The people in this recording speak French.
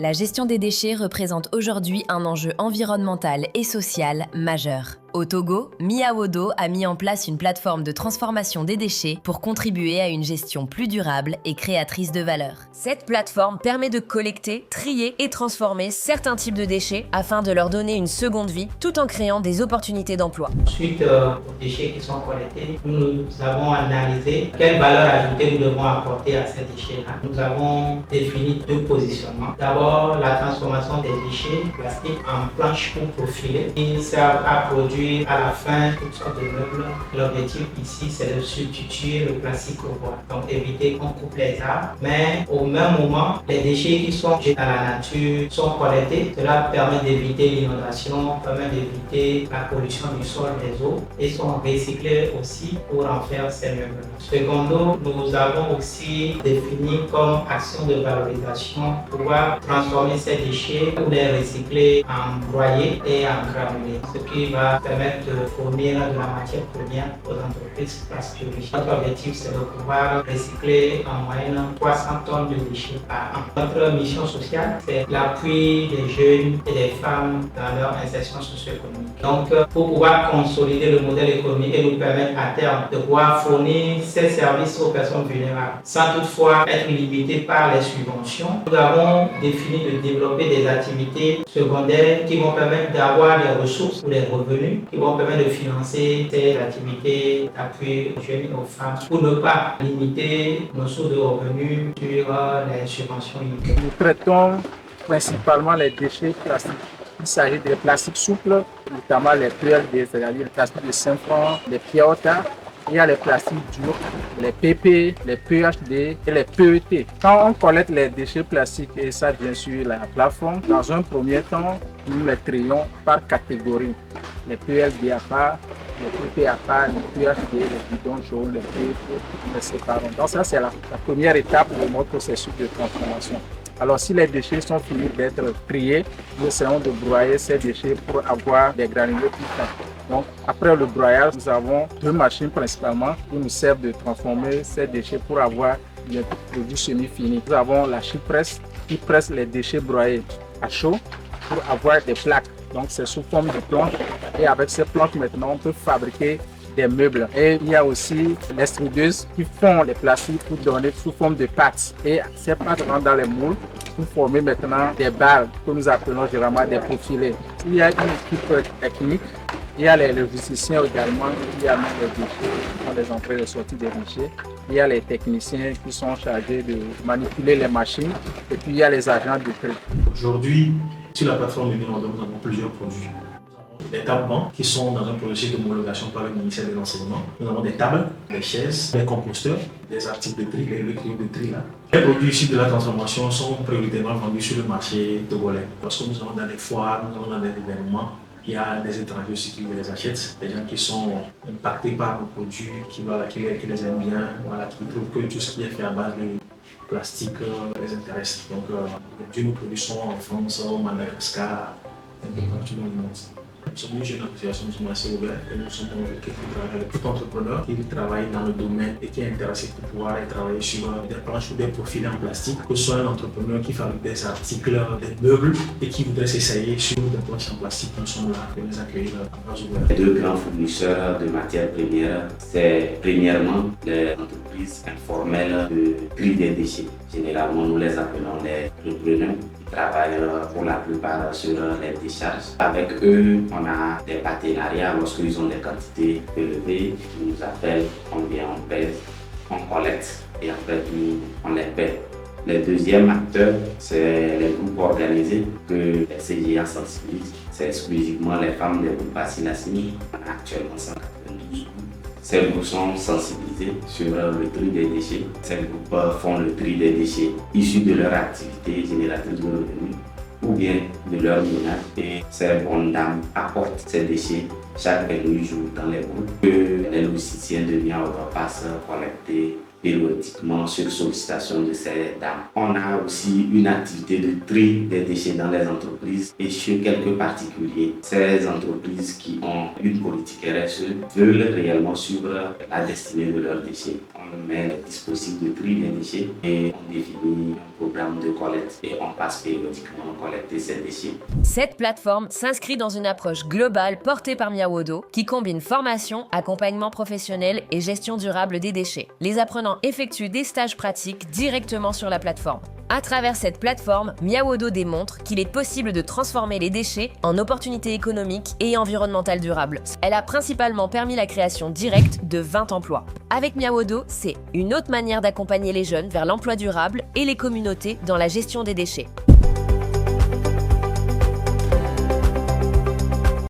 La gestion des déchets représente aujourd'hui un enjeu environnemental et social majeur. Au Togo, Miawodo a mis en place une plateforme de transformation des déchets pour contribuer à une gestion plus durable et créatrice de valeur. Cette plateforme permet de collecter, trier et transformer certains types de déchets afin de leur donner une seconde vie tout en créant des opportunités d'emploi. Suite aux déchets qui sont collectés, nous avons analysé quelle valeur ajoutée nous devons apporter à ces déchets-là. Nous avons défini deux positionnements. D'abord, la transformation des déchets plastiques en planches ou profilés qui servent à produire à la fin toutes sortes de meubles. L'objectif ici, c'est de substituer le plastique au bois. Donc éviter qu'on coupe les arbres. Mais au même moment, les déchets qui sont jetés dans la nature sont collectés. Cela permet d'éviter l'inondation, permet d'éviter la pollution du sol, des eaux et sont recyclés aussi pour en faire ces meubles. Secondo, nous avons aussi défini comme action de valorisation pouvoir transformer ces déchets ou les recycler en broyés et en granulés, ce qui va permettre de fournir de la matière première aux entreprises plastiques. Notre objectif, c'est de pouvoir recycler en moyenne 300 tonnes de déchets par an. Notre mission sociale, c'est l'appui des jeunes et des femmes dans leur insertion socio-économique. Donc, pour pouvoir consolider le modèle économique et nous permettre à terme de pouvoir fournir ces services aux personnes vulnérables, sans toutefois être limité par les subventions, nous avons défini de développer des activités secondaires qui vont permettre d'avoir des ressources ou des revenus qui vont permettre de financer ces activités d'appui aux jeunes et aux femmes pour ne pas limiter nos sources de revenus sur les subventions uniques. Nous traitons principalement les déchets plastiques. Il s'agit des plastiques souples, notamment les PLD, c'est-à-dire les plastiques de 5 francs, les Piota. Il y a les plastiques durs, les PP, les PHD et les PET. Quand on collecte les déchets plastiques et ça vient sur la plateforme, dans un premier temps, nous les trions par catégorie. Les PLD à part, les PP à part, les PHD, les bidons jaunes, les PET, nous les séparons. Donc ça, c'est la première étape de notre processus de transformation. Alors si les déchets sont finis d'être triés, nous essayons de broyer ces déchets pour avoir des granulés plus fins. Donc après le broyage, nous avons deux machines principalement qui nous servent de transformer ces déchets pour avoir des produits semi-finis. Nous avons la chip presse qui presse les déchets broyés à chaud pour avoir des plaques. Donc c'est sous forme de planches et avec ces planches maintenant on peut fabriquer des meubles. Et il y a aussi les extrudeuses qui font les plastiques pour donner sous forme de pâtes. Et ces pâtes rentrent dans les moules pour former maintenant des balles que nous appelons généralement des profilés. Il y a une équipe technique, il y a les logisticiens également, il y a même les déchets, qui font les entrées et les sorties des déchets. Il y a les techniciens qui sont chargés de manipuler les machines et puis il y a les agents de tri. Aujourd'hui, sur la plateforme Miawodo, nous avons plusieurs produits. Des tables bancs qui sont dans un processus d'homologation par le ministère de l'Enseignement. Nous avons des tables, des chaises, des composteurs, des articles de tri, les recueils de tri là. Les produits issus de la transformation sont prioritairement vendus sur le marché togolais. Parce que nous avons dans des foires, nous avons dans des événements, il y a des étrangers aussi qui les achètent, des gens qui sont impactés par nos produits, qui les aiment bien, voilà, qui trouvent que tout ce qui est fait à base de plastique les intéresse. Donc, nos produits sont en France, au Madagascar, un peu partout dans le monde. Nous sommes une jeune association, nous sommes assez ouverts et nous sommes convaincus que travailler avec tout entrepreneur qui travaille dans le domaine et qui est intéressé pour pouvoir travailler sur des planches ou des profils en plastique, que ce soit un entrepreneur qui fabrique des articles, des meubles et qui voudrait s'essayer sur des planches en plastique, nous sommes là pour les accueillir à bras ouverts. Les deux grands fournisseurs de matières premières, c'est premièrement les entreprises informelles de tri des déchets. Généralement, nous les appelons les repreneurs. Travaillent pour la plupart sur les décharges. Avec eux, on a des partenariats lorsqu'ils ont des quantités élevées. Ils nous appellent, on vient, on pèse, on collecte et après on les paie. Le deuxième acteur, c'est les groupes organisés que les CGA sensibilisent. C'est exclusivement les femmes des groupes Bassine-Assini. On a actuellement 192 groupes. Ces groupes sont sensibilisés sur le tri des déchets. Ces groupes font le tri des déchets issus de leur activité génératrice de revenus ou bien de leur ménage. Et ces bonnes dames apportent ces déchets chaque 28 jours dans les groupes que les logisticiens de Miawodo passent collecter périodiquement sur sollicitation de ces dames. On a aussi une activité de tri des déchets dans les entreprises et chez quelques particuliers. Ces entreprises qui ont une politique RSE veulent réellement suivre la destinée de leurs déchets. On met les dispositifs de tri des déchets et on définit un programme de collecte et on passe périodiquement à collecter ces déchets. Cette plateforme s'inscrit dans une approche globale portée par Miawodo qui combine formation, accompagnement professionnel et gestion durable des déchets. Les apprenants effectuent des stages pratiques directement sur la plateforme. À travers cette plateforme, Miawodo démontre qu'il est possible de transformer les déchets en opportunités économiques et environnementales durables. Elle a principalement permis la création directe de 20 emplois. Avec Miawodo, c'est une autre manière d'accompagner les jeunes vers l'emploi durable et les communautés dans la gestion des déchets.